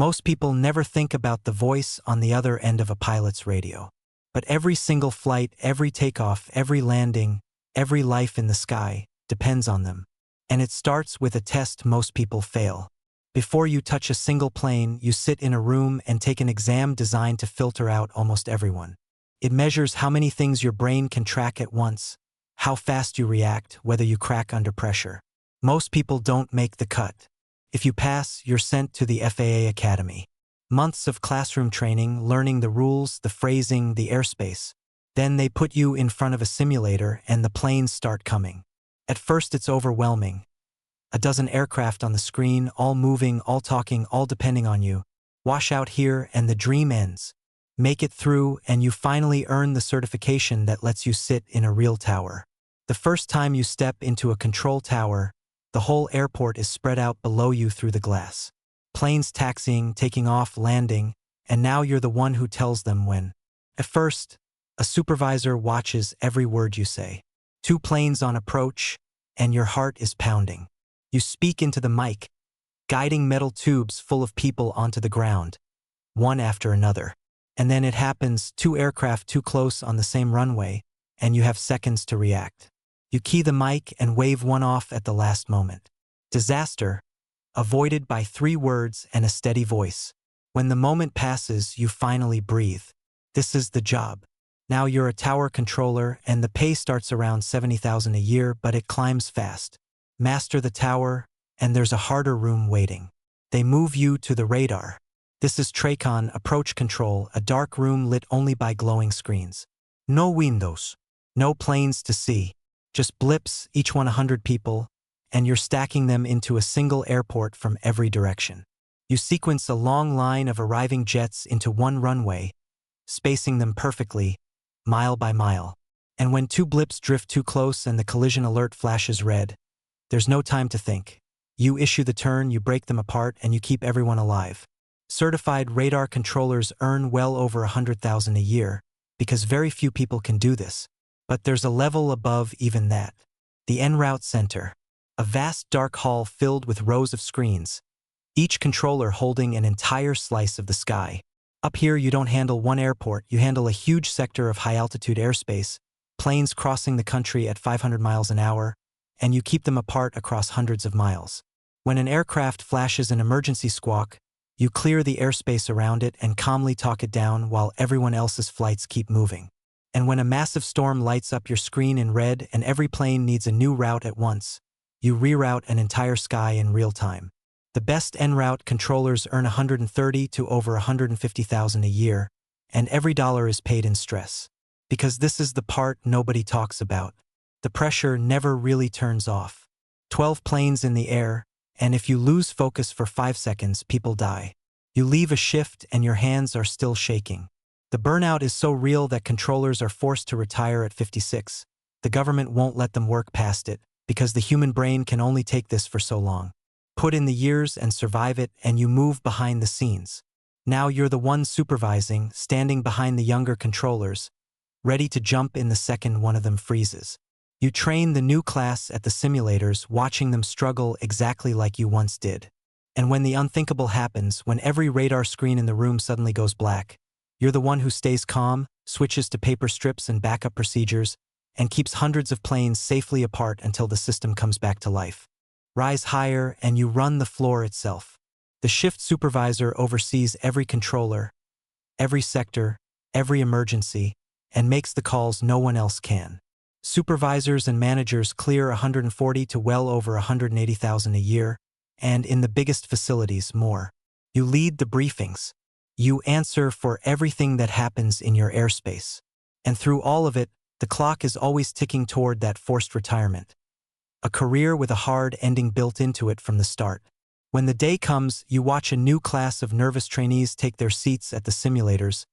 Most people never think about the voice on the other end of a pilot's radio. But every single flight, every takeoff, every landing, every life in the sky depends on them. And it starts with a test most people fail. Before you touch a single plane, you sit in a room and take an exam designed to filter out almost everyone. It measures how many things your brain can track at once, how fast you react, whether you crack under pressure. Most people don't make the cut. If you pass, you're sent to the FAA Academy. Months of classroom training, learning the rules, the phrasing, the airspace. Then they put you in front of a simulator and the planes start coming. At first it's overwhelming. A dozen aircraft on the screen, all moving, all talking, all depending on you. Wash out here and the dream ends. Make it through and you finally earn the certification that lets you sit in a real tower. The first time you step into a control tower, the whole airport is spread out below you through the glass. Planes taxiing, taking off, landing, and now you're the one who tells them when. At first, a supervisor watches every word you say. 2 planes on approach, and your heart is pounding. You speak into the mic, guiding metal tubes full of people onto the ground, one after another. And then it happens, 2 aircraft too close on the same runway, and you have seconds to react. You key the mic and wave one off at the last moment. Disaster, avoided by 3 words and a steady voice. When the moment passes, you finally breathe. This is the job. Now you're a tower controller and the pay starts around $70,000 a year, but it climbs fast. Master the tower, and there's a harder room waiting. They move you to the radar. This is TRACON, approach control, a dark room lit only by glowing screens. No windows, no planes to see, just blips, each one 100 people, and you're stacking them into a single airport from every direction. You sequence a long line of arriving jets into one runway, spacing them perfectly, mile by mile. And when 2 blips drift too close and the collision alert flashes red, there's no time to think. You issue the turn, you break them apart, and you keep everyone alive. Certified radar controllers earn well over $100,000 a year, because very few people can do this. But there's a level above even that. The en route center. A vast dark hall filled with rows of screens, each controller holding an entire slice of the sky. Up here you don't handle one airport, you handle a huge sector of high-altitude airspace, planes crossing the country at 500 miles an hour, and you keep them apart across hundreds of miles. When an aircraft flashes an emergency squawk, you clear the airspace around it and calmly talk it down while everyone else's flights keep moving. And when a massive storm lights up your screen in red and every plane needs a new route at once, you reroute an entire sky in real time. The best en route controllers earn $130,000 to over $150,000 a year, and every dollar is paid in stress. Because this is the part nobody talks about. The pressure never really turns off. 12 planes in the air, and if you lose focus for 5 seconds, people die. You leave a shift and your hands are still shaking. The burnout is so real that controllers are forced to retire at 56. The government won't let them work past it, because the human brain can only take this for so long. Put in the years and survive it, and you move behind the scenes. Now you're the one supervising, standing behind the younger controllers, ready to jump in the second one of them freezes. You train the new class at the simulators, watching them struggle exactly like you once did. And when the unthinkable happens, when every radar screen in the room suddenly goes black, you're the one who stays calm, switches to paper strips and backup procedures, and keeps hundreds of planes safely apart until the system comes back to life. Rise higher and you run the floor itself. The shift supervisor oversees every controller, every sector, every emergency, and makes the calls no one else can. Supervisors and managers clear $140,000 to well over $180,000 a year, and in the biggest facilities, more. You lead the briefings. You answer for everything that happens in your airspace. And through all of it, the clock is always ticking toward that forced retirement. A career with a hard ending built into it from the start. When the day comes, you watch a new class of nervous trainees take their seats at the simulators.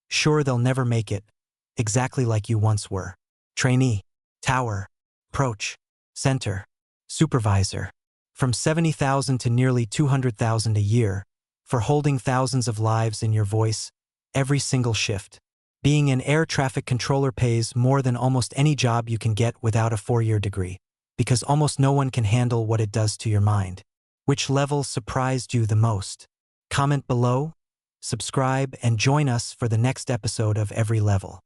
Sure, they'll never make it, exactly like you once were. Trainee, tower, approach, center, supervisor. From $70,000 to nearly $200,000 a year, for holding thousands of lives in your voice, every single shift. Being an air traffic controller pays more than almost any job you can get without a 4-year degree, because almost no one can handle what it does to your mind. Which level surprised you the most? Comment below, subscribe, and join us for the next episode of Every Level.